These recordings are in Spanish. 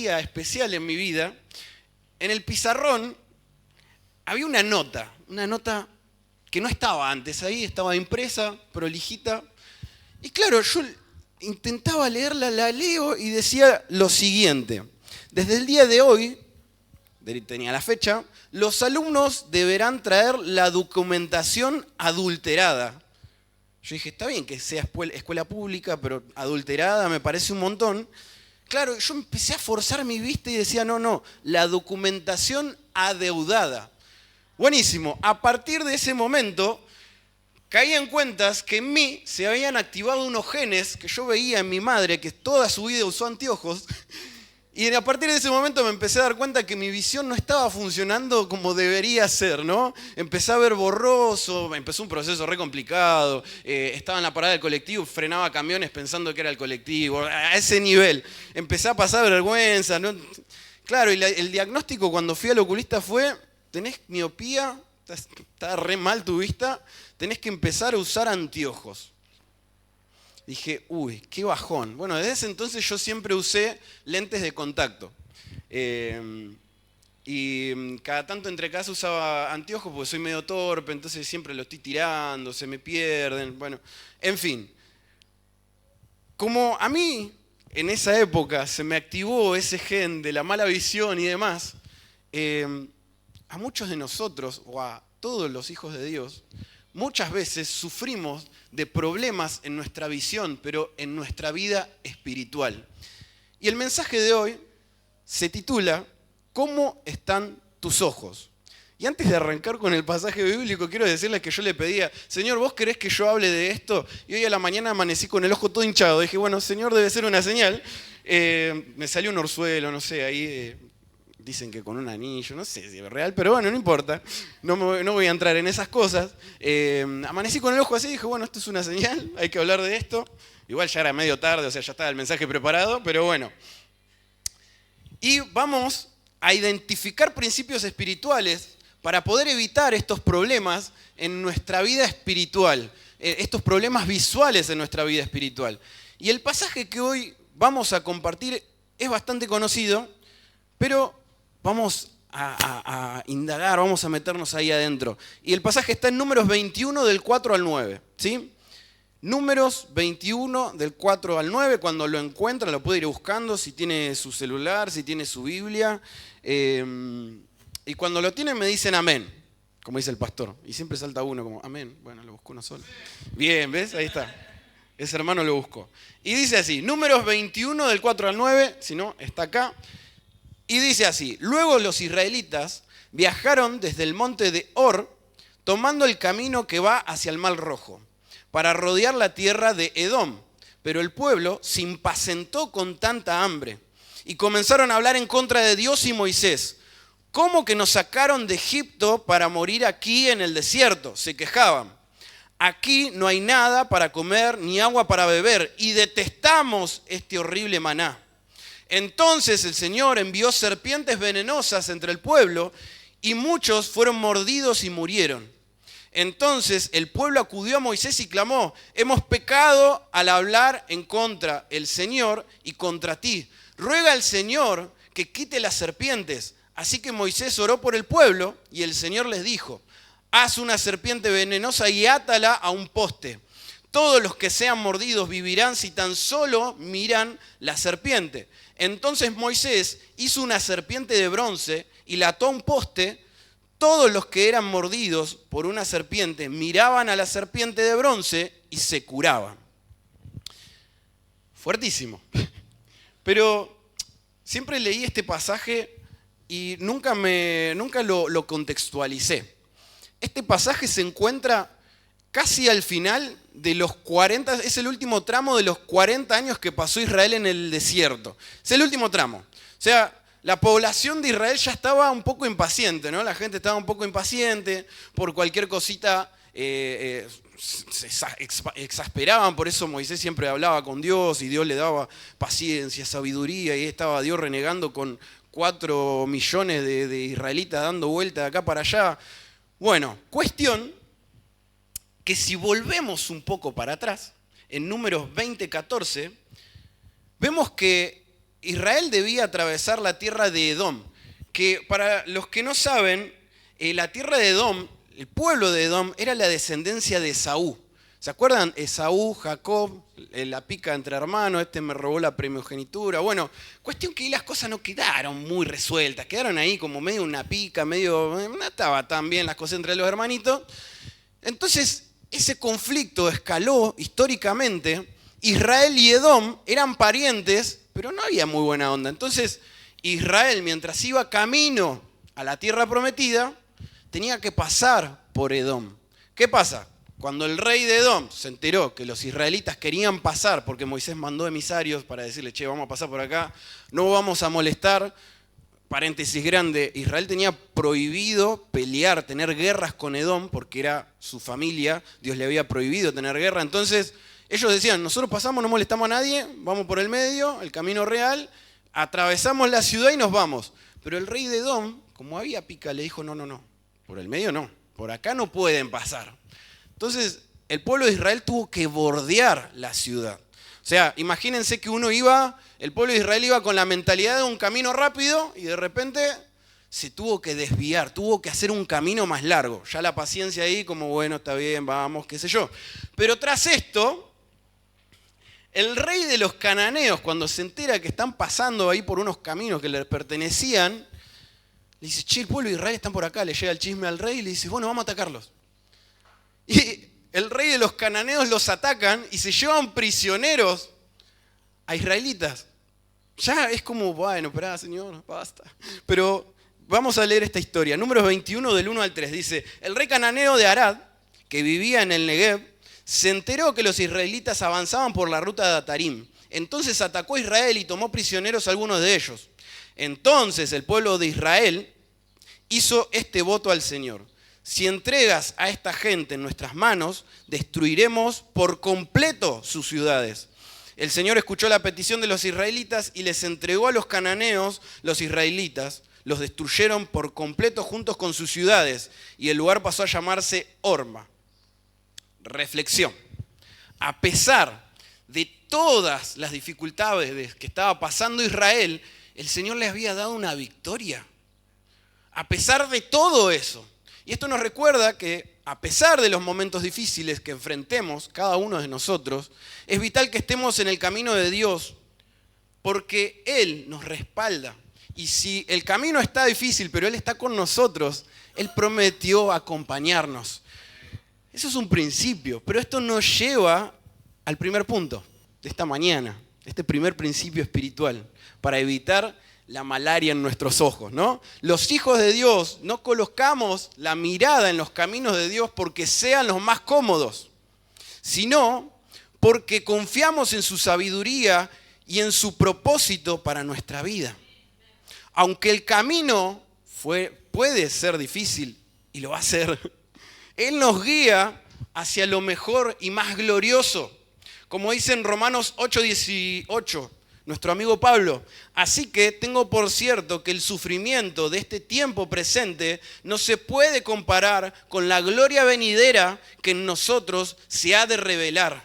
día especial en mi vida, en el pizarrón había una nota que no estaba antes ahí, estaba impresa, prolijita. Y claro, yo intentaba leerla, la leo y decía lo siguiente. Desde el día de hoy, tenía la fecha, los alumnos deberán traer la documentación adulterada. Yo dije, está bien que sea escuela pública, pero adulterada me parece un montón. Claro, yo empecé a forzar mi vista y decía, no, la documentación adeudada. Buenísimo. A partir de ese momento, caí en cuentas que en mí se habían activado unos genes que yo veía en mi madre, que toda su vida usó anteojos. Y a partir de ese momento me empecé a dar cuenta que mi visión no estaba funcionando como debería ser, ¿no? Empecé a ver borroso, empezó un proceso re complicado, estaba en la parada del colectivo, frenaba camiones pensando que era el colectivo, a ese nivel. Empecé a pasar vergüenza, ¿no? Claro, y el diagnóstico cuando fui al oculista fue, tenés miopía, está re mal tu vista, tenés que empezar a usar anteojos. Dije, uy, qué bajón. Bueno, desde ese entonces yo siempre usé lentes de contacto. Y cada tanto entre casa usaba anteojos porque soy medio torpe, entonces siempre lo estoy tirando, se me pierden. Bueno, en fin. Como a mí en esa época se me activó ese gen de la mala visión y demás, a muchos de nosotros, o a todos los hijos de Dios, muchas veces sufrimos de problemas en nuestra visión, pero en nuestra vida espiritual. Y el mensaje de hoy se titula ¿Cómo están tus ojos? Y antes de arrancar con el pasaje bíblico, quiero decirles que yo le pedía, Señor, ¿vos querés que yo hable de esto? Y hoy a la mañana amanecí con el ojo todo hinchado. Dije, bueno, Señor, debe ser una señal. Me salió un orzuelo, no sé, ahí dicen que con un anillo, no sé si es real, pero bueno, no importa. No voy a entrar en esas cosas. Amanecí con el ojo así y dije, bueno, esto es una señal, hay que hablar de esto. Igual ya era medio tarde, o sea, ya estaba el mensaje preparado, pero bueno. Y vamos a identificar principios espirituales para poder evitar estos problemas en nuestra vida espiritual, estos problemas visuales en nuestra vida espiritual. Y el pasaje que hoy vamos a compartir es bastante conocido, pero vamos a indagar, vamos a meternos ahí adentro. Y el pasaje está en Números 21 del 4 al 9, ¿sí? Números 21 del 4 al 9, cuando lo encuentra lo puede ir buscando, si tiene su celular, si tiene su Biblia. Y cuando lo tienen me dicen amén, como dice el pastor. Y siempre salta uno como amén. Bueno, lo buscó uno solo. Bien, ¿ves? Ahí está. Ese hermano lo buscó. Y dice así, Números 21 del 4 al 9, si no, está acá. Y dice así, luego los israelitas viajaron desde el monte de Hor, tomando el camino que va hacia el Mar Rojo, para rodear la tierra de Edom. Pero el pueblo se impacientó con tanta hambre y comenzaron a hablar en contra de Dios y Moisés. ¿Cómo que nos sacaron de Egipto para morir aquí en el desierto? Se quejaban. Aquí no hay nada para comer ni agua para beber y detestamos este horrible maná. Entonces el Señor envió serpientes venenosas entre el pueblo y muchos fueron mordidos y murieron. Entonces el pueblo acudió a Moisés y clamó, hemos pecado al hablar en contra del Señor y contra ti. Ruega al Señor que quite las serpientes. Así que Moisés oró por el pueblo y el Señor les dijo, haz una serpiente venenosa y átala a un poste. Todos los que sean mordidos vivirán si tan solo miran la serpiente. Entonces Moisés hizo una serpiente de bronce y la ató a un poste. Todos los que eran mordidos por una serpiente miraban a la serpiente de bronce y se curaban. Fuertísimo. Pero siempre leí este pasaje y nunca lo contextualicé. Este pasaje se encuentra casi al final de los 40, es el último tramo de los 40 años que pasó Israel en el desierto. Es el último tramo. O sea, la población de Israel ya estaba un poco impaciente, ¿no? La gente estaba un poco impaciente por cualquier cosita, se exasperaban, por eso Moisés siempre hablaba con Dios y Dios le daba paciencia, sabiduría, y estaba Dios renegando con 4 millones de israelitas dando vuelta de acá para allá. Bueno, cuestión que si volvemos un poco para atrás, en Números 20:14, vemos que Israel debía atravesar la tierra de Edom, que para los que no saben, la tierra de Edom, el pueblo de Edom, era la descendencia de Esaú. ¿Se acuerdan? Esaú, Jacob, la pica entre hermanos, este me robó la primogenitura. Bueno, cuestión que ahí las cosas no quedaron muy resueltas, quedaron ahí como medio una pica, medio, no estaba tan bien las cosas entre los hermanitos. Entonces, ese conflicto escaló históricamente. Israel y Edom eran parientes, pero no había muy buena onda. Entonces, Israel, mientras iba camino a la tierra prometida, tenía que pasar por Edom. ¿Qué pasa? Cuando el rey de Edom se enteró que los israelitas querían pasar, porque Moisés mandó emisarios para decirle, che, vamos a pasar por acá, no vamos a molestar, paréntesis grande, Israel tenía prohibido pelear, tener guerras con Edom, porque era su familia, Dios le había prohibido tener guerra. Entonces ellos decían, nosotros pasamos, no molestamos a nadie, vamos por el medio, el camino real, atravesamos la ciudad y nos vamos. Pero el rey de Edom, como había pica, le dijo, no, por el medio no, por acá no pueden pasar. Entonces el pueblo de Israel tuvo que bordear la ciudad. O sea, imagínense que el pueblo de Israel iba con la mentalidad de un camino rápido y de repente se tuvo que desviar, tuvo que hacer un camino más largo. Ya la paciencia ahí como, bueno, está bien, vamos, qué sé yo. Pero tras esto, el rey de los cananeos, cuando se entera que están pasando ahí por unos caminos que le pertenecían, le dice, che, el pueblo de Israel están por acá, le llega el chisme al rey y le dice, bueno, vamos a atacarlos. Y el rey de los cananeos los atacan y se llevan prisioneros a israelitas. Ya es como, bueno, esperá, señor, basta. Pero vamos a leer esta historia. Números 21 del 1 al 3 dice, el rey cananeo de Arad, que vivía en el Negev, se enteró que los israelitas avanzaban por la ruta de Atarim. Entonces atacó a Israel y tomó prisioneros a algunos de ellos. Entonces el pueblo de Israel hizo este voto al Señor. Si entregas a esta gente en nuestras manos, destruiremos por completo sus ciudades. El Señor escuchó la petición de los israelitas y les entregó a los cananeos los israelitas. Los destruyeron por completo juntos con sus ciudades y el lugar pasó a llamarse Horma. Reflexión. A pesar de todas las dificultades que estaba pasando Israel, el Señor les había dado una victoria. A pesar de todo eso. Y esto nos recuerda que a pesar de los momentos difíciles que enfrentemos cada uno de nosotros, es vital que estemos en el camino de Dios porque Él nos respalda. Y si el camino está difícil, pero Él está con nosotros, Él prometió acompañarnos. Eso es un principio, pero esto nos lleva al primer punto de esta mañana, este primer principio espiritual, para evitar la malaria en nuestros ojos, ¿no? Los hijos de Dios no colocamos la mirada en los caminos de Dios porque sean los más cómodos, sino porque confiamos en su sabiduría y en su propósito para nuestra vida. Aunque el camino puede ser difícil, y lo va a ser, Él nos guía hacia lo mejor y más glorioso. Como dice en Romanos 8:18, nuestro amigo Pablo, así que tengo por cierto que el sufrimiento de este tiempo presente no se puede comparar con la gloria venidera que en nosotros se ha de revelar.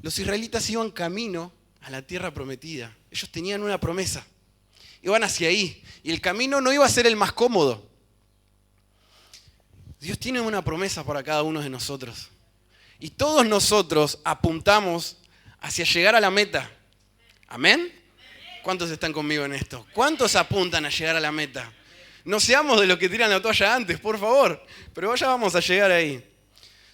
Los israelitas iban camino a la tierra prometida. Ellos tenían una promesa. Iban hacia ahí. Y el camino no iba a ser el más cómodo. Dios tiene una promesa para cada uno de nosotros. Y todos nosotros apuntamos hacia llegar a la meta. ¿Amén? ¿Cuántos están conmigo en esto? ¿Cuántos apuntan a llegar a la meta? No seamos de los que tiran la toalla antes, por favor. Pero ya vamos a llegar ahí.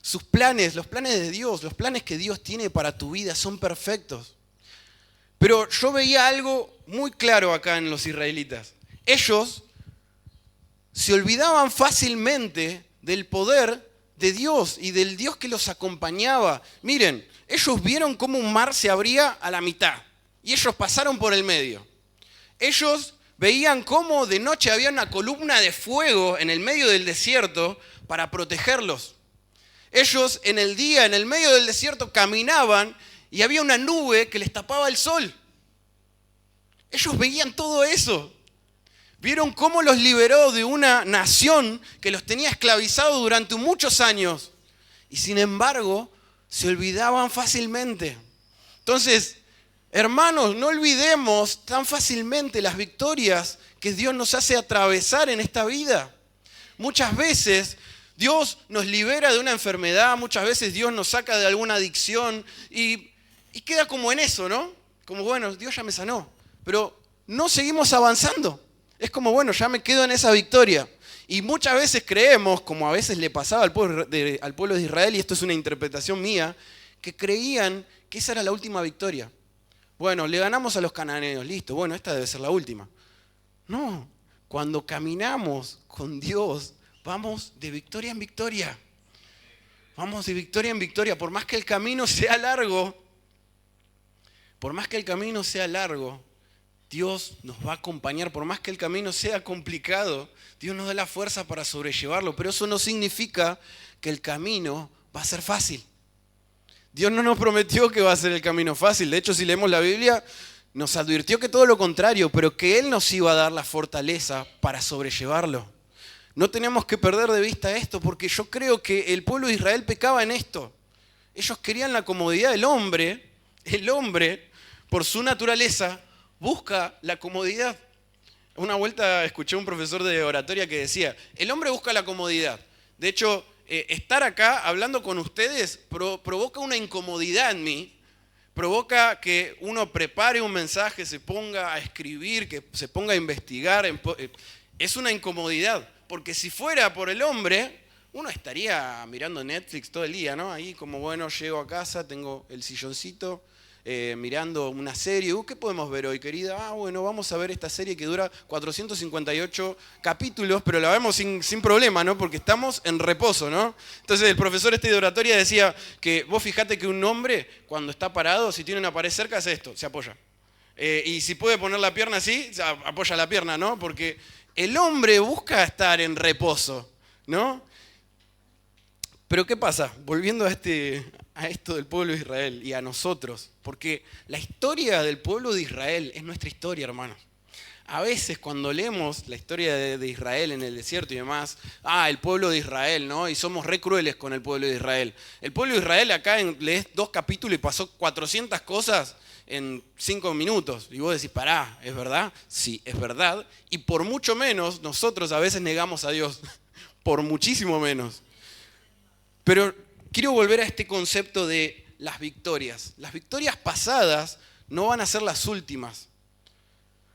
Sus planes, los planes de Dios, los planes que Dios tiene para tu vida son perfectos. Pero yo veía algo muy claro acá en los israelitas. Ellos se olvidaban fácilmente del poder de Dios y del Dios que los acompañaba. Miren, ellos vieron cómo un mar se abría a la mitad y ellos pasaron por el medio. Ellos veían cómo de noche había una columna de fuego en el medio del desierto para protegerlos. Ellos en el día, en el medio del desierto, caminaban y había una nube que les tapaba el sol. Ellos veían todo eso. Vieron cómo los liberó de una nación que los tenía esclavizados durante muchos años. Y sin embargo, se olvidaban fácilmente. Entonces, Hermanos, no olvidemos tan fácilmente las victorias que Dios nos hace atravesar en esta vida. Muchas veces Dios nos libera de una enfermedad, muchas veces Dios nos saca de alguna adicción y queda como en eso, ¿no? Como, bueno, Dios ya me sanó, pero no seguimos avanzando. Es como, bueno, ya me quedo en esa victoria. Y muchas veces creemos, como a veces le pasaba al pueblo de Israel, y esto es una interpretación mía, que creían que esa era la última victoria. Bueno, le ganamos a los cananeos, listo, bueno, esta debe ser la última. No, cuando caminamos con Dios, vamos de victoria en victoria. Vamos de victoria en victoria, por más que el camino sea largo, Dios nos va a acompañar, por más que el camino sea complicado, Dios nos da la fuerza para sobrellevarlo, pero eso no significa que el camino va a ser fácil. Dios no nos prometió que va a ser el camino fácil. De hecho, si leemos la Biblia, nos advirtió que todo lo contrario, pero que Él nos iba a dar la fortaleza para sobrellevarlo. No tenemos que perder de vista esto, porque yo creo que el pueblo de Israel pecaba en esto. Ellos querían la comodidad del hombre. El hombre, por su naturaleza, busca la comodidad. Una vuelta escuché a un profesor de oratoria que decía, el hombre busca la comodidad. De hecho, estar acá hablando con ustedes provoca una incomodidad en mí, provoca que uno prepare un mensaje, se ponga a escribir, que se ponga a investigar. Es una incomodidad, porque si fuera por el hombre, uno estaría mirando Netflix todo el día, ¿no? Ahí como, bueno, llego a casa, tengo el silloncito, mirando una serie. ¿Qué podemos ver hoy, querida? Bueno, vamos a ver esta serie que dura 458 capítulos, pero la vemos sin problema, ¿no? Porque estamos en reposo, ¿no? Entonces el profesor de oratoria decía que vos fijate que un hombre, cuando está parado, si tiene una pared cerca, hace esto, se apoya. Y si puede poner la pierna así, apoya la pierna, ¿no? Porque el hombre busca estar en reposo, ¿no? Pero ¿qué pasa? Volviendo a esto del pueblo de Israel y a nosotros, porque la historia del pueblo de Israel es nuestra historia, hermanos. A veces cuando leemos la historia de Israel en el desierto y demás, el pueblo de Israel, ¿no? Y somos re crueles con el pueblo de Israel. El pueblo de Israel acá lees 2 capítulos y pasó 400 cosas en 5 minutos. Y vos decís, pará, ¿es verdad? Sí, es verdad. Y por mucho menos nosotros a veces negamos a Dios. Por muchísimo menos. Pero quiero volver a este concepto de las victorias. Las victorias pasadas no van a ser las últimas.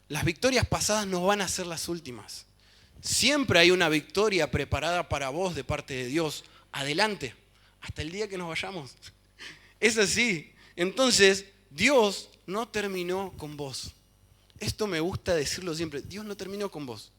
Las victorias pasadas no van a ser las últimas. Siempre hay una victoria preparada para vos de parte de Dios. Adelante, hasta el día que nos vayamos. Es así. Entonces, Dios no terminó con vos. Esto me gusta decirlo siempre. Dios no terminó con vos.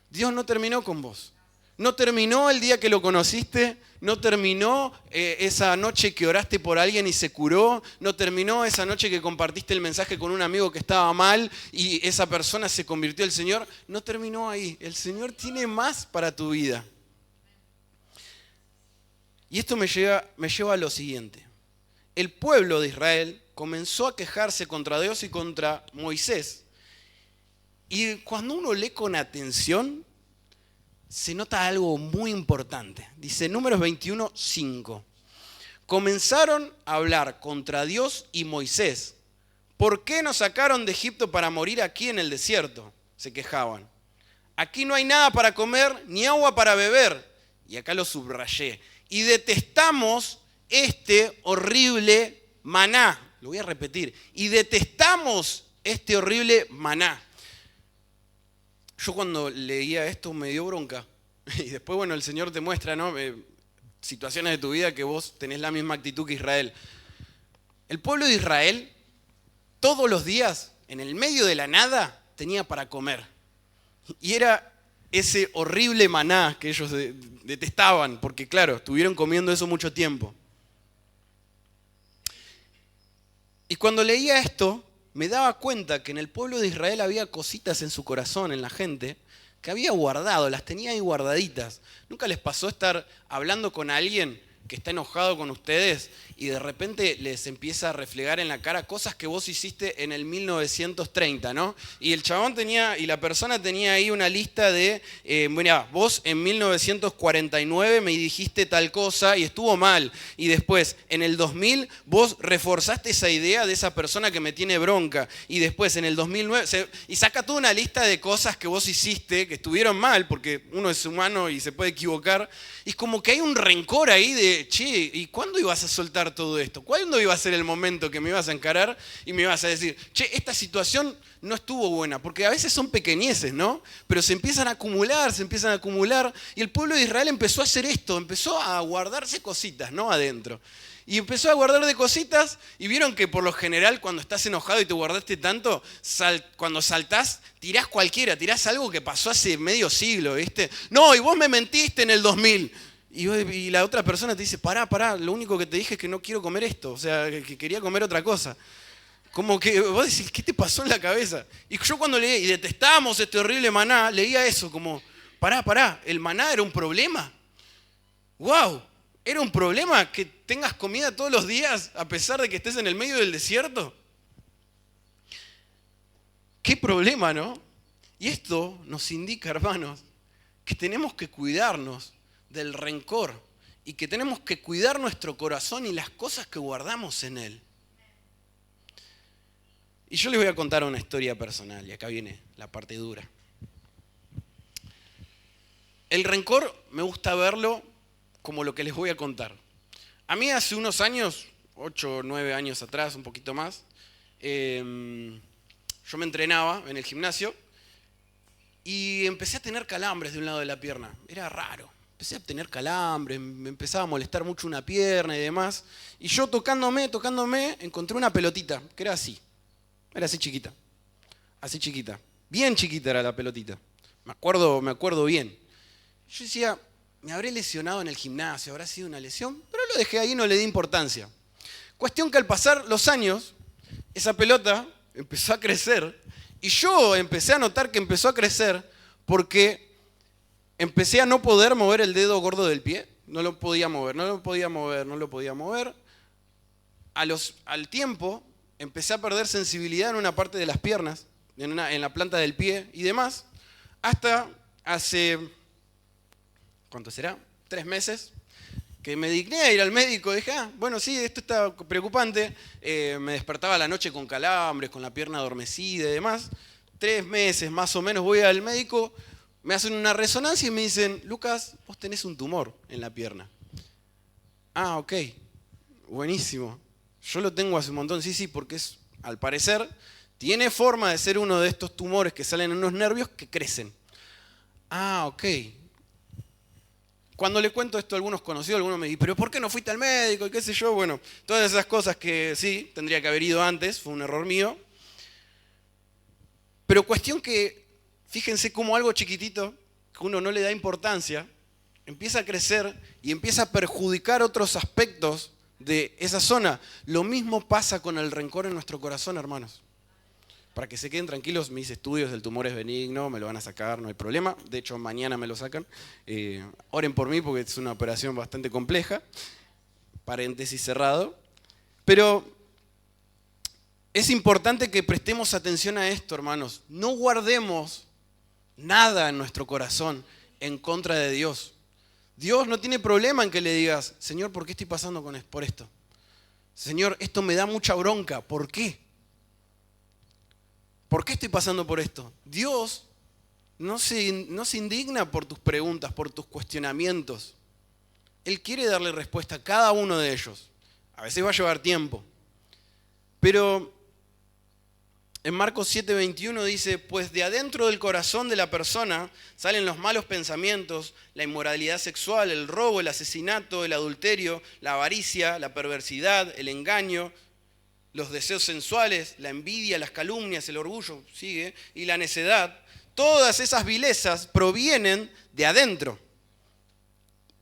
Dios no terminó con vos. No terminó el día que lo conociste, no terminó esa noche que oraste por alguien y se curó, no terminó esa noche que compartiste el mensaje con un amigo que estaba mal y esa persona se convirtió al Señor. No terminó ahí. El Señor tiene más para tu vida. Y esto me lleva a lo siguiente. El pueblo de Israel comenzó a quejarse contra Dios y contra Moisés. Y cuando uno lee con atención, se nota algo muy importante. Dice Números 21:5. Comenzaron a hablar contra Dios y Moisés. ¿Por qué nos sacaron de Egipto para morir aquí en el desierto? Se quejaban. Aquí no hay nada para comer ni agua para beber. Y acá lo subrayé. Y detestamos este horrible maná. Lo voy a repetir. Y detestamos este horrible maná. Yo cuando leía esto me dio bronca. Y después, bueno, el Señor te muestra, ¿no? Situaciones de tu vida que vos tenés la misma actitud que Israel. El pueblo de Israel, todos los días, en el medio de la nada, tenía para comer. Y era ese horrible maná que ellos detestaban, porque claro, estuvieron comiendo eso mucho tiempo. Y cuando leía esto, me daba cuenta que en el pueblo de Israel había cositas en su corazón, en la gente, que había guardado, las tenía ahí guardaditas. ¿Nunca les pasó estar hablando con alguien que está enojado con ustedes y de repente les empieza a reflejar en la cara cosas que vos hiciste en el 1930, ¿no? Y el chabón tenía, y la persona tenía ahí una lista de, mira, vos en 1949 me dijiste tal cosa y estuvo mal. Y después, en el 2000, vos reforzaste esa idea de esa persona que me tiene bronca. Y después, en el 2009, y saca toda una lista de cosas que vos hiciste que estuvieron mal, porque uno es humano y se puede equivocar. Y es como que hay un rencor ahí de, che, ¿y cuándo ibas a soltar todo esto? ¿Cuándo iba a ser el momento que me ibas a encarar y me ibas a decir, che, esta situación no estuvo buena? Porque a veces son pequeñeces, ¿no? Pero se empiezan a acumular, y el pueblo de Israel empezó a hacer esto, empezó a guardarse cositas, ¿no? Adentro. Y empezó a guardar de cositas y vieron que por lo general cuando estás enojado y te guardaste tanto, cuando saltás, tirás cualquiera, tirás algo que pasó hace medio siglo, ¿viste? No, y vos me mentiste en el 2000. Y la otra persona te dice, pará, lo único que te dije es que no quiero comer esto, o sea, que quería comer otra cosa. Como que vos decís, ¿qué te pasó en la cabeza? Y yo cuando leí, y detestábamos este horrible maná, leía eso como, pará, ¿el maná era un problema? ¡Wow! ¿Era un problema que tengas comida todos los días a pesar de que estés en el medio del desierto? ¡Qué problema!, ¿no? Y esto nos indica, hermanos, que tenemos que cuidarnos del rencor y que tenemos que cuidar nuestro corazón y las cosas que guardamos en él. Y yo les voy a contar una historia personal, y acá viene la parte dura. El rencor me gusta verlo como lo que les voy a contar. A mí hace unos años, 8 o 9 años atrás, un poquito más, yo me entrenaba en el gimnasio y empecé a tener calambres de un lado de la pierna. Era raro. Empecé a tener calambres, me empezaba a molestar mucho una pierna y demás. Y yo tocándome, encontré una pelotita, que era así. Era así chiquita. Así chiquita. Bien chiquita era la pelotita. Me acuerdo bien. Yo decía, me habré lesionado en el gimnasio, habrá sido una lesión, pero lo dejé ahí y no le di importancia. Cuestión que al pasar los años, esa pelota empezó a crecer y yo empecé a notar que empezó a crecer porque empecé a no poder mover el dedo gordo del pie. No lo podía mover. Al tiempo empecé a perder sensibilidad en una parte de las piernas, en la planta del pie y demás, hasta hace, ¿cuánto será? 3 meses, que me digné a ir al médico. Dije, bueno, sí, esto está preocupante. Me despertaba a la noche con calambres, con la pierna adormecida y demás. 3 meses más o menos voy al médico, me hacen una resonancia y me dicen, Lucas, vos tenés un tumor en la pierna. Ok, buenísimo. Yo lo tengo hace un montón, sí, porque al parecer tiene forma de ser uno de estos tumores que salen en unos nervios que crecen. Ok. Cuando le cuento esto a algunos conocidos, algunos me dicen, ¿pero por qué no fuiste al médico? Y qué sé yo, bueno, todas esas cosas que sí, tendría que haber ido antes, fue un error mío. Pero cuestión que, fíjense cómo algo chiquitito, que uno no le da importancia, empieza a crecer y empieza a perjudicar otros aspectos de esa zona. Lo mismo pasa con el rencor en nuestro corazón, hermanos. Para que se queden tranquilos, mis estudios del tumor es benigno, me lo van a sacar, no hay problema. De hecho, mañana me lo sacan. Oren por mí porque es una operación bastante compleja. Paréntesis cerrado. Pero es importante que prestemos atención a esto, hermanos. No guardemos nada en nuestro corazón en contra de Dios. Dios no tiene problema en que le digas, Señor, ¿por qué estoy pasando por esto? Señor, esto me da mucha bronca. ¿Por qué? ¿Por qué estoy pasando por esto? Dios no se indigna por tus preguntas, por tus cuestionamientos. Él quiere darle respuesta a cada uno de ellos. A veces va a llevar tiempo. Pero en Marcos 7:21 dice, pues de adentro del corazón de la persona salen los malos pensamientos, la inmoralidad sexual, el robo, el asesinato, el adulterio, la avaricia, la perversidad, el engaño, los deseos sensuales, la envidia, las calumnias, el orgullo, sigue, y la necedad. Todas esas vilezas provienen de adentro.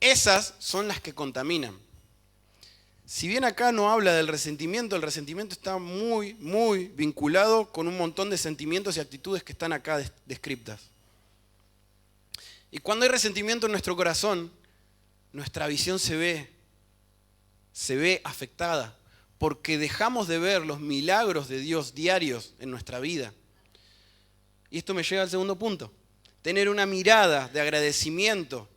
Esas son las que contaminan. Si bien acá no habla del resentimiento, el resentimiento está muy, muy vinculado con un montón de sentimientos y actitudes que están acá descriptas. Y cuando hay resentimiento en nuestro corazón, nuestra visión se ve se ve afectada porque dejamos de ver los milagros de Dios diarios en nuestra vida. Y esto me lleva al segundo punto. Tener una mirada de agradecimiento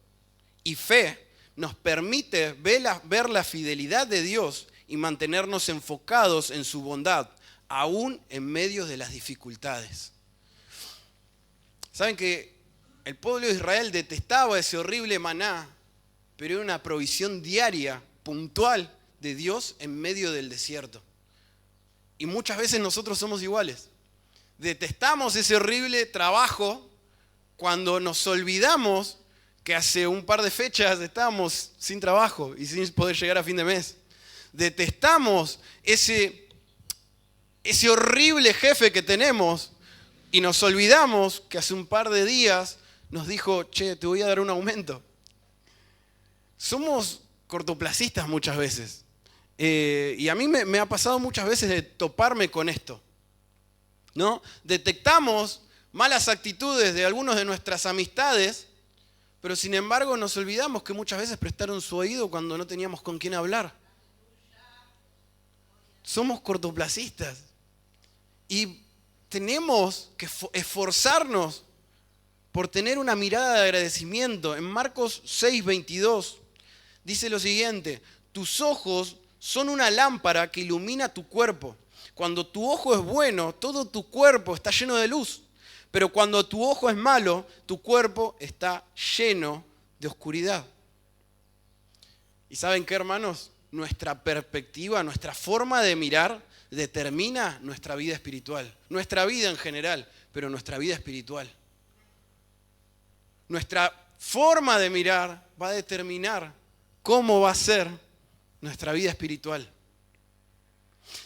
y fe nos permite ver la fidelidad de Dios y mantenernos enfocados en su bondad, aún en medio de las dificultades. Saben que el pueblo de Israel detestaba ese horrible maná, pero era una provisión diaria, puntual, de Dios en medio del desierto. Y muchas veces nosotros somos iguales. Detestamos ese horrible trabajo cuando nos olvidamos que hace un par de fechas estábamos sin trabajo y sin poder llegar a fin de mes. Detestamos ese horrible jefe que tenemos y nos olvidamos que hace un par de días nos dijo, che, te voy a dar un aumento. Somos cortoplacistas muchas veces. Y a mí me ha pasado muchas veces de toparme con esto, ¿no? Detectamos malas actitudes de algunos de nuestras amistades, pero sin embargo nos olvidamos que muchas veces prestaron su oído cuando no teníamos con quién hablar. Somos cortoplacistas y tenemos que esforzarnos por tener una mirada de agradecimiento. En Marcos 6:22 dice lo siguiente: tus ojos son una lámpara que ilumina tu cuerpo. Cuando tu ojo es bueno, todo tu cuerpo está lleno de luz. Pero cuando tu ojo es malo, tu cuerpo está lleno de oscuridad. ¿Y saben qué, hermanos? Nuestra perspectiva, nuestra forma de mirar determina nuestra vida espiritual. Nuestra vida en general, pero nuestra vida espiritual. Nuestra forma de mirar va a determinar cómo va a ser nuestra vida espiritual.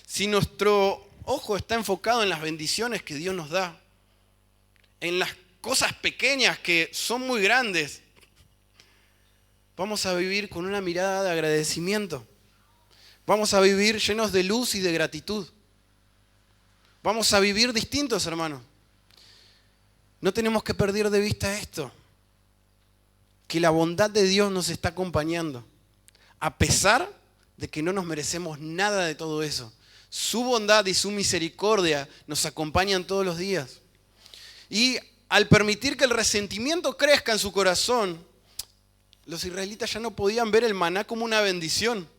Si nuestro ojo está enfocado en las bendiciones que Dios nos da, en las cosas pequeñas que son muy grandes, vamos a vivir con una mirada de agradecimiento. Vamos a vivir llenos de luz y de gratitud. Vamos a vivir distintos, hermanos. No tenemos que perder de vista esto, que la bondad de Dios nos está acompañando, a pesar de que no nos merecemos nada de todo eso. Su bondad y su misericordia nos acompañan todos los días. Y al permitir que el resentimiento crezca en su corazón, los israelitas ya no podían ver el maná como una bendición.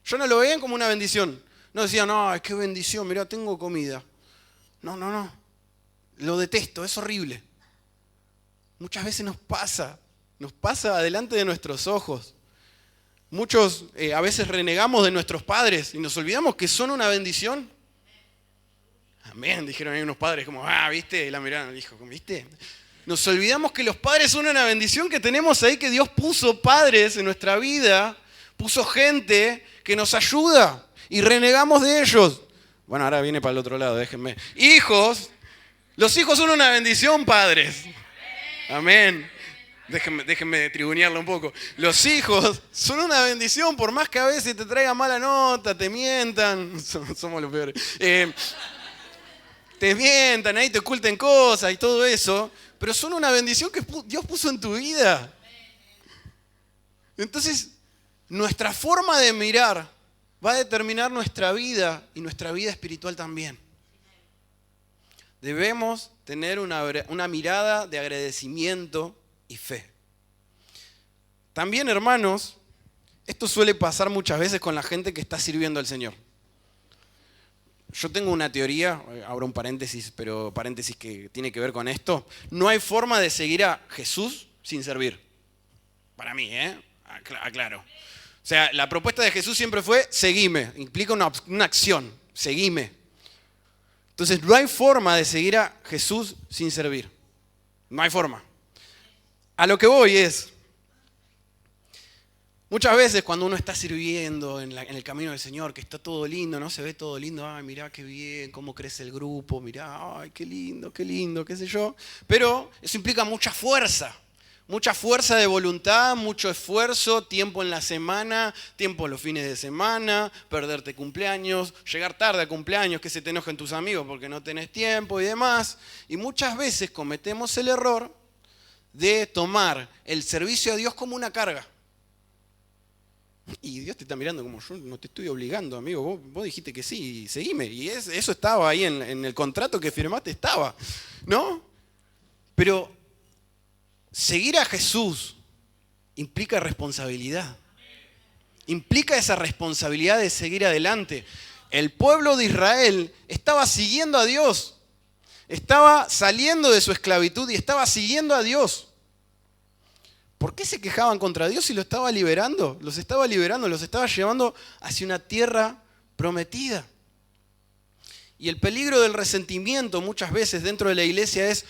Ya no lo veían como una bendición. No decían, no, qué bendición, mirá, tengo comida. No. Lo detesto, es horrible. Muchas veces nos pasa delante de nuestros ojos. Muchos a veces renegamos de nuestros padres y nos olvidamos que son una bendición. Amén, dijeron ahí unos padres como, ¿viste? Y la miraron, dijo, ¿viste? Nos olvidamos que los padres son una bendición que tenemos ahí, que Dios puso padres en nuestra vida, puso gente que nos ayuda y renegamos de ellos. Bueno, ahora viene para el otro lado, déjenme. Hijos, los hijos son una bendición, padres. Amén. Déjenme tribunearlo un poco. Los hijos son una bendición, por más que a veces te traigan mala nota, te mientan. Somos los peores. Te mientan, ahí te oculten cosas y todo eso. Pero son una bendición que Dios puso en tu vida. Entonces, nuestra forma de mirar va a determinar nuestra vida y nuestra vida espiritual también. Debemos tener una mirada de agradecimiento y fe. También, hermanos, esto suele pasar muchas veces con la gente que está sirviendo al Señor. Yo tengo una teoría, abro un paréntesis, pero paréntesis que tiene que ver con esto. No hay forma de seguir a Jesús sin servir. Para mí, aclaro. O sea, la propuesta de Jesús siempre fue, seguime. Implica una acción, seguime. Entonces, no hay forma de seguir a Jesús sin servir. No hay forma. A lo que voy es, muchas veces cuando uno está sirviendo en el camino del Señor, que está todo lindo, ¿no? Se ve todo lindo, ay, mirá qué bien, cómo crece el grupo, mirá, ay, qué lindo, qué sé yo. Pero eso implica mucha fuerza de voluntad, mucho esfuerzo, tiempo en la semana, tiempo en los fines de semana, perderte cumpleaños, llegar tarde a cumpleaños, que se te enojen tus amigos porque no tenés tiempo y demás. Y muchas veces cometemos el error de tomar el servicio a Dios como una carga. Y Dios te está mirando como, yo no te estoy obligando, amigo, vos dijiste que sí, seguime. Y eso estaba ahí en el contrato que firmaste, estaba, ¿no? Pero seguir a Jesús implica responsabilidad. Implica esa responsabilidad de seguir adelante. El pueblo de Israel estaba siguiendo a Dios. Estaba saliendo de su esclavitud y estaba siguiendo a Dios. ¿Por qué se quejaban contra Dios si lo estaba liberando? Los estaba liberando, los estaba llevando hacia una tierra prometida. Y el peligro del resentimiento muchas veces dentro de la iglesia es,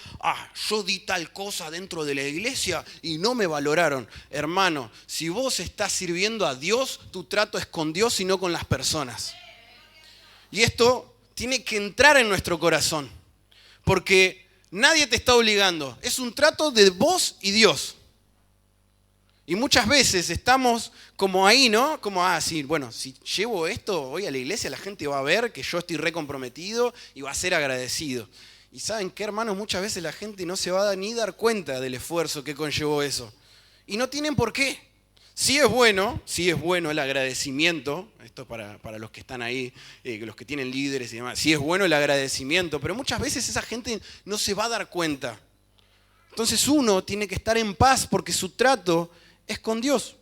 yo di tal cosa dentro de la iglesia y no me valoraron. Hermano, si vos estás sirviendo a Dios, tu trato es con Dios y no con las personas. Y esto tiene que entrar en nuestro corazón, porque nadie te está obligando. Es un trato de vos y Dios. Y muchas veces estamos como ahí, ¿no? Como, sí, bueno, si llevo esto hoy a la iglesia, la gente va a ver que yo estoy recomprometido y va a ser agradecido. Y ¿saben qué, hermanos? Muchas veces la gente no se va a ni dar cuenta del esfuerzo que conllevó eso. Y no tienen por qué. Sí es bueno el agradecimiento, esto para los que están ahí, los que tienen líderes y demás, sí es bueno el agradecimiento, pero muchas veces esa gente no se va a dar cuenta. Entonces uno tiene que estar en paz porque su trato es con Dios.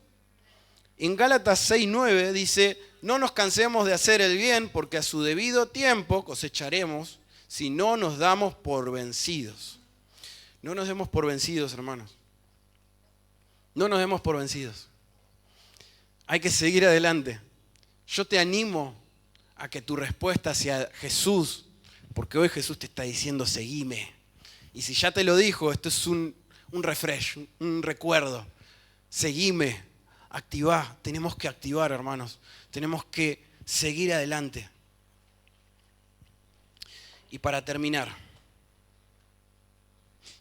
En Gálatas 6:9 dice, no nos cansemos de hacer el bien porque a su debido tiempo cosecharemos si no nos damos por vencidos. No nos demos por vencidos, hermanos. No nos demos por vencidos. Hay que seguir adelante. Yo te animo a que tu respuesta sea Jesús, porque hoy Jesús te está diciendo, seguime. Y si ya te lo dijo, esto es un refresh, un recuerdo. Seguime, activá. Tenemos que activar, hermanos. Tenemos que seguir adelante. Y para terminar,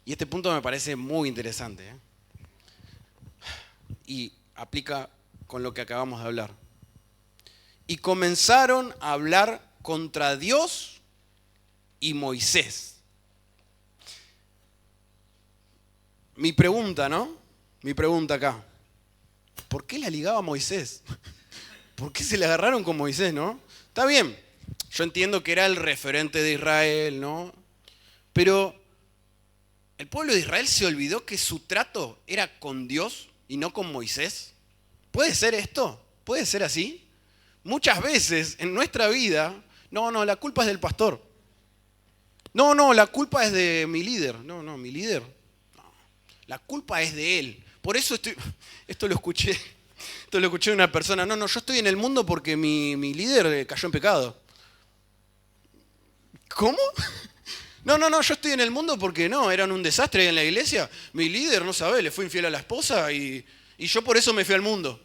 y este punto me parece muy interesante, y aplica con lo que acabamos de hablar. Y comenzaron a hablar contra Dios y Moisés. Mi pregunta, ¿no? Mi pregunta acá, ¿por qué la ligaba a Moisés? ¿Por qué se le agarraron con Moisés, no? Está bien, yo entiendo que era el referente de Israel, ¿no? Pero ¿el pueblo de Israel se olvidó que su trato era con Dios y no con Moisés? ¿Puede ser esto? ¿Puede ser así? Muchas veces en nuestra vida, no, la culpa es del pastor. No, la culpa es de mi líder. No, mi líder. No, la culpa es de él. Por eso esto lo escuché de una persona. No, yo estoy en el mundo porque mi líder cayó en pecado. ¿Cómo? No, yo estoy en el mundo porque eran un desastre en la iglesia. Mi líder, no sabe, le fue infiel a la esposa y yo por eso me fui al mundo.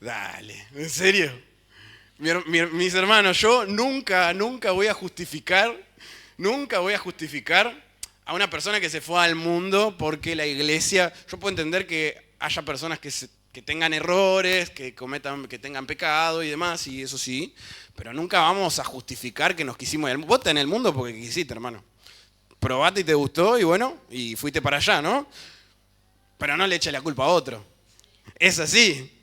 Dale, ¿en serio? Mis hermanos, yo nunca voy a justificar a una persona que se fue al mundo porque la iglesia... Yo puedo entender que haya personas que tengan errores, que tengan pecado y demás, y eso sí, pero nunca vamos a justificar que nos quisimos ir al mundo. Vos estás en el mundo porque quisiste, hermano. Probaste y te gustó y fuiste para allá, ¿no? Pero no le eches la culpa a otro. Es así.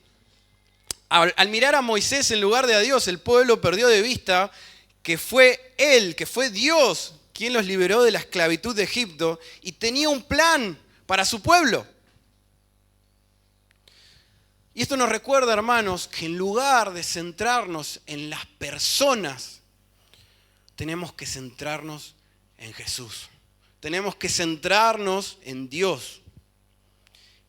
Al mirar a Moisés en lugar de a Dios, el pueblo perdió de vista que fue Él, que fue Dios quien los liberó de la esclavitud de Egipto y tenía un plan para su pueblo. Y esto nos recuerda, hermanos, que en lugar de centrarnos en las personas, tenemos que centrarnos en Jesús. Tenemos que centrarnos en Dios,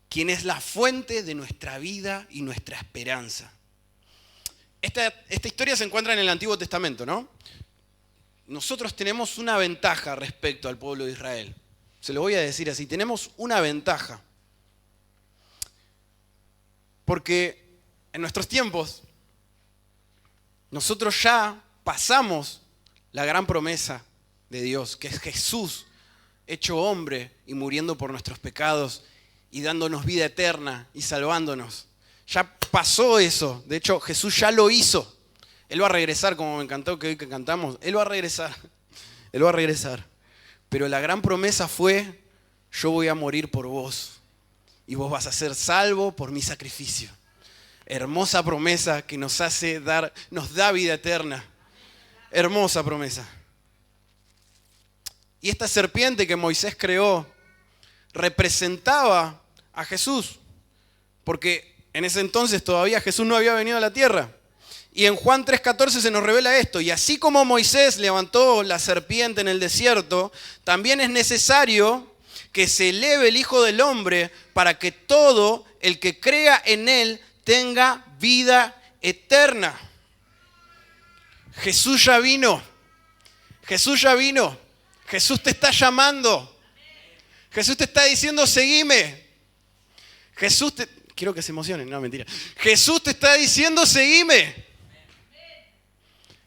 quien es la fuente de nuestra vida y nuestra esperanza. Esta historia se encuentra en el Antiguo Testamento, ¿no? Nosotros tenemos una ventaja respecto al pueblo de Israel. Se lo voy a decir así, tenemos una ventaja. Porque en nuestros tiempos, nosotros ya pasamos la gran promesa de Dios, que es Jesús hecho hombre y muriendo por nuestros pecados y dándonos vida eterna y salvándonos. Ya pasó eso. De hecho, Jesús ya lo hizo. Él va a regresar, como me encantó que hoy que cantamos. Él va a regresar. Él va a regresar. Pero la gran promesa fue, yo voy a morir por vos. y vos vas a ser salvo por mi sacrificio. Hermosa promesa que nos da vida eterna. Hermosa promesa. Y esta serpiente que Moisés creó representaba a Jesús, porque en ese entonces todavía Jesús no había venido a la tierra. Y en Juan 3:14 se nos revela esto: y así como Moisés levantó la serpiente en el desierto, también es necesario que se eleve el Hijo del Hombre para que todo el que crea en él tenga vida eterna. Jesús ya vino. Jesús ya vino. Jesús te está llamando. Jesús te está diciendo, seguime. Quiero que se emocionen, no, mentira. Jesús te está diciendo, seguime.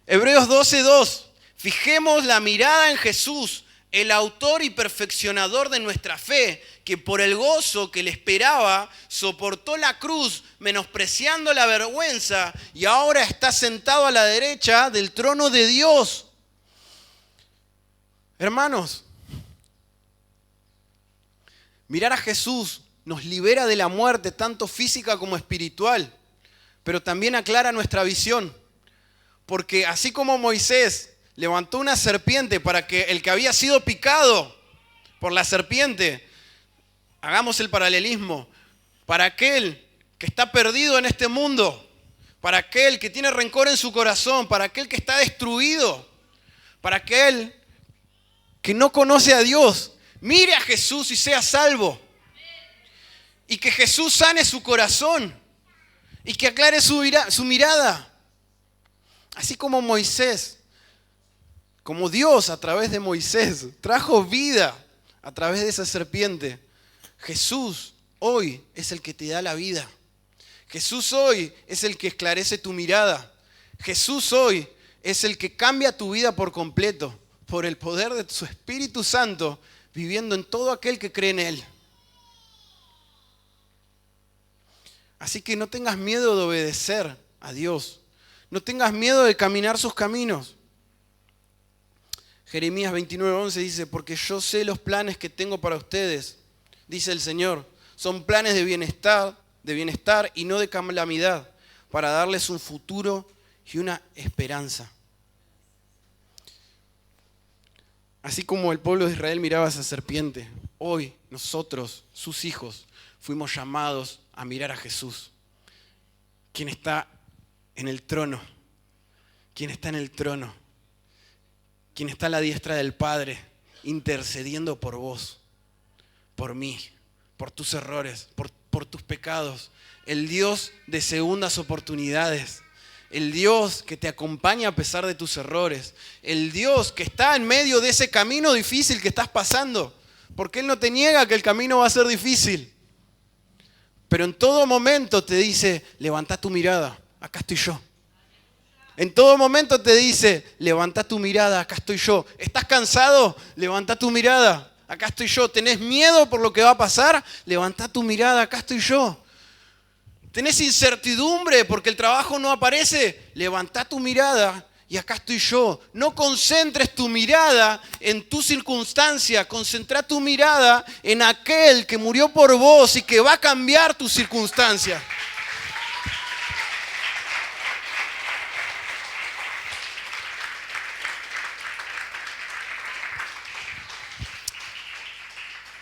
Hebreos 12:2. Fijemos la mirada en Jesús, el autor y perfeccionador de nuestra fe, que por el gozo que le esperaba, soportó la cruz, menospreciando la vergüenza, y ahora está sentado a la derecha del trono de Dios. Hermanos, mirar a Jesús nos libera de la muerte, tanto física como espiritual, pero también aclara nuestra visión. Porque así como Moisés levantó una serpiente para que el que había sido picado por la serpiente, hagamos el paralelismo, para aquel que está perdido en este mundo, para aquel que tiene rencor en su corazón, para aquel que está destruido, para aquel que no conoce a Dios, mire a Jesús y sea salvo. Y que Jesús sane su corazón y que aclare su mirada. Así como Moisés, como Dios a través de Moisés trajo vida a través de esa serpiente, Jesús hoy es el que te da la vida. Jesús hoy es el que esclarece tu mirada. Jesús hoy es el que cambia tu vida por completo, por el poder de su Espíritu Santo, viviendo en todo aquel que cree en Él. Así que no tengas miedo de obedecer a Dios. No tengas miedo de caminar sus caminos. Jeremías 29:11 dice, porque yo sé los planes que tengo para ustedes, dice el Señor. Son planes de bienestar y no de calamidad, para darles un futuro y una esperanza. Así como el pueblo de Israel miraba a esa serpiente, hoy nosotros, sus hijos, fuimos llamados a mirar a Jesús, quien está en el trono, quien está en el trono, quien está a la diestra del Padre, intercediendo por vos, por mí, por tus errores, por tus pecados. El Dios de segundas oportunidades, el Dios que te acompaña a pesar de tus errores, el Dios que está en medio de ese camino difícil que estás pasando, porque Él no te niega que el camino va a ser difícil. Pero en todo momento te dice, levanta tu mirada, acá estoy yo. En todo momento te dice, levanta tu mirada, acá estoy yo. ¿Estás cansado? Levanta tu mirada, acá estoy yo. ¿Tenés miedo por lo que va a pasar? Levanta tu mirada, acá estoy yo. ¿Tenés incertidumbre porque el trabajo no aparece? Levanta tu mirada y acá estoy yo. No concentres tu mirada en tu circunstancia, concentra tu mirada en aquel que murió por vos y que va a cambiar tu circunstancia.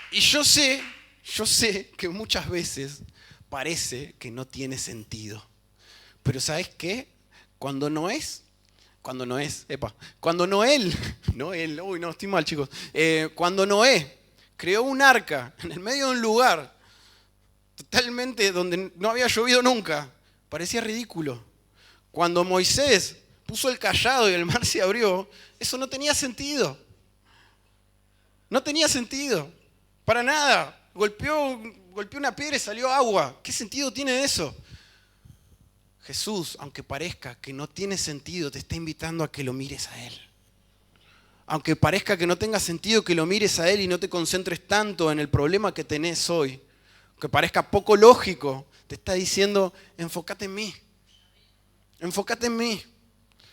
Y yo sé que muchas veces parece que no tiene sentido. Pero ¿sabes qué? Cuando Noé, estoy mal, chicos. Cuando Noé creó un arca en el medio de un lugar totalmente donde no había llovido nunca, parecía ridículo. Cuando Moisés puso el cayado y el mar se abrió, eso no tenía sentido. No tenía sentido. Para nada. Golpeó una piedra y salió agua. ¿Qué sentido tiene eso? Jesús, aunque parezca que no tiene sentido, te está invitando a que lo mires a Él. Aunque parezca que no tenga sentido que lo mires a Él y no te concentres tanto en el problema que tenés hoy, aunque parezca poco lógico, te está diciendo, enfócate en mí. Enfócate en mí.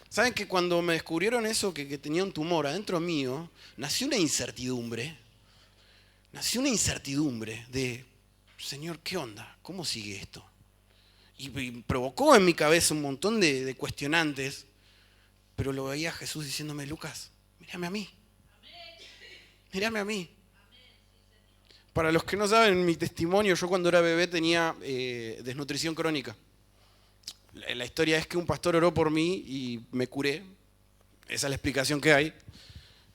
¿Saben que cuando me descubrieron eso, que tenía un tumor adentro mío, nació una incertidumbre de Señor, ¿qué onda? ¿Cómo sigue esto? Y provocó en mi cabeza un montón de cuestionantes, pero lo veía a Jesús diciéndome, Lucas, mírame a mí. Mírame a mí. Para los que no saben mi testimonio, yo cuando era bebé tenía desnutrición crónica. La historia es que un pastor oró por mí y me curé. Esa es la explicación que hay.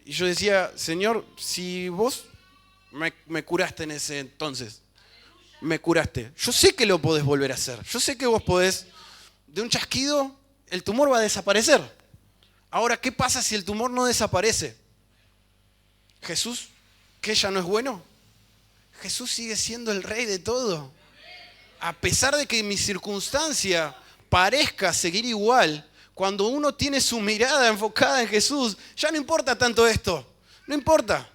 Y yo decía, Señor, si vos me curaste en ese entonces, me curaste. Yo sé que lo podés volver a hacer. Yo sé que vos podés, de un chasquido, el tumor va a desaparecer. Ahora, ¿qué pasa si el tumor no desaparece? Jesús, ¿qué ya no es bueno? Jesús sigue siendo el rey de todo. A pesar de que mi circunstancia parezca seguir igual, cuando uno tiene su mirada enfocada en Jesús, ya no importa tanto esto. No importa.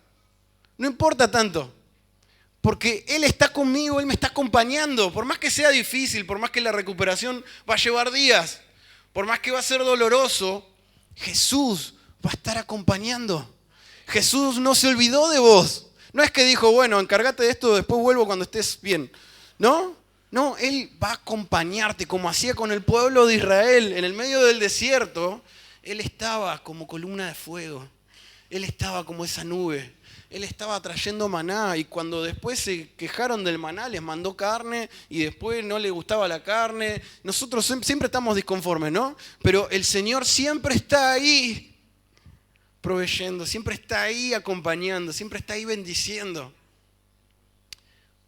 No importa tanto. Porque Él está conmigo, Él me está acompañando. Por más que sea difícil, por más que la recuperación va a llevar días, por más que va a ser doloroso, Jesús va a estar acompañando. Jesús no se olvidó de vos. No es que dijo, bueno, encárgate de esto, después vuelvo cuando estés bien. No, Él va a acompañarte como hacía con el pueblo de Israel en el medio del desierto. Él estaba como columna de fuego. Él estaba como esa nube. Él estaba trayendo maná y cuando después se quejaron del maná les mandó carne y después no le gustaba la carne. Nosotros siempre estamos disconformes, ¿no? Pero el Señor siempre está ahí proveyendo, siempre está ahí acompañando, siempre está ahí bendiciendo.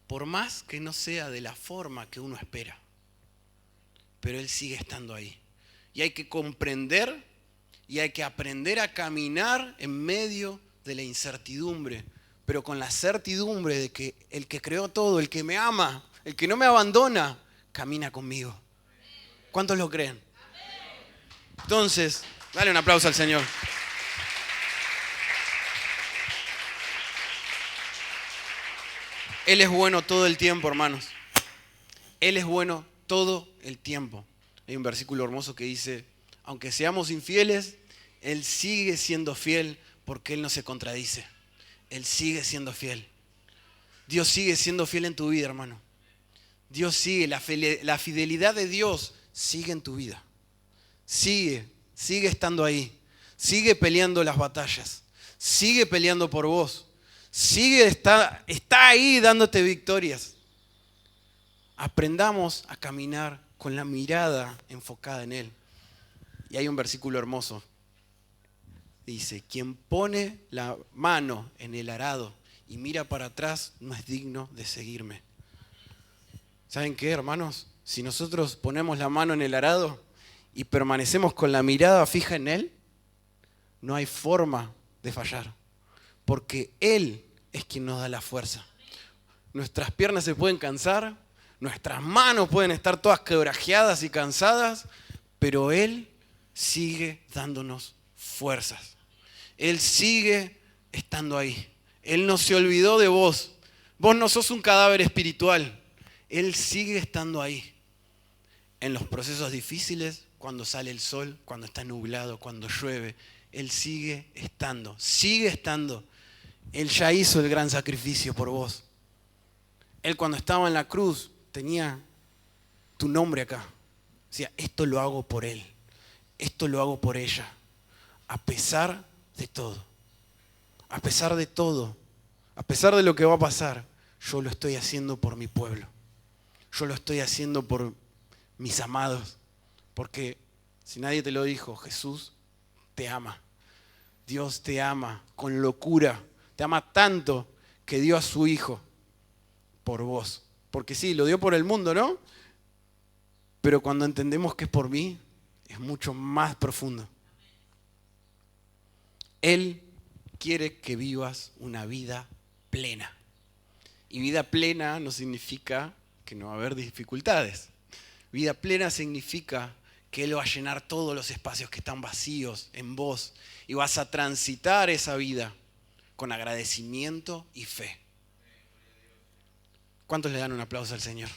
Por más que no sea de la forma que uno espera, pero Él sigue estando ahí. Y hay que comprender y hay que aprender a caminar en medio de la incertidumbre, pero con la certidumbre de que el que creó todo, el que me ama, el que no me abandona, camina conmigo. ¿Cuántos lo creen? Entonces, dale un aplauso al Señor. Él es bueno todo el tiempo, hermanos. Él es bueno todo el tiempo. Hay un versículo hermoso que dice, aunque seamos infieles, Él sigue siendo fiel porque Él no se contradice. Él sigue siendo fiel. Dios sigue siendo fiel en tu vida, hermano. Dios sigue, la fidelidad de Dios sigue en tu vida. Sigue estando ahí. Sigue peleando las batallas. Sigue peleando por vos. Está ahí dándote victorias. Aprendamos a caminar con la mirada enfocada en Él. Y hay un versículo hermoso. Dice, quien pone la mano en el arado y mira para atrás no es digno de seguirme. ¿Saben qué, hermanos? Si nosotros ponemos la mano en el arado y permanecemos con la mirada fija en Él, no hay forma de fallar. Porque Él es quien nos da la fuerza. Nuestras piernas se pueden cansar, nuestras manos pueden estar todas quebrajeadas y cansadas, pero Él sigue dándonos fuerzas. Él sigue estando ahí. Él no se olvidó de vos. Vos no sos un cadáver espiritual. Él sigue estando ahí. En los procesos difíciles, cuando sale el sol, cuando está nublado, cuando llueve, Él sigue estando. Sigue estando. Él ya hizo el gran sacrificio por vos. Él cuando estaba en la cruz tenía tu nombre acá. Decía, esto lo hago por Él. Esto lo hago por ella. A pesar de todo. A pesar de todo. A pesar de lo que va a pasar, yo lo estoy haciendo por mi pueblo. Yo lo estoy haciendo por mis amados. Porque si nadie te lo dijo, Jesús te ama. Dios te ama con locura. Te ama tanto que dio a su Hijo por vos. Porque sí, lo dio por el mundo, ¿no? Pero cuando entendemos que es por mí, es mucho más profundo. Él quiere que vivas una vida plena. Y vida plena no significa que no va a haber dificultades. Vida plena significa que Él va a llenar todos los espacios que están vacíos en vos. Y vas a transitar esa vida con agradecimiento y fe. ¿Cuántos le dan un aplauso al Señor?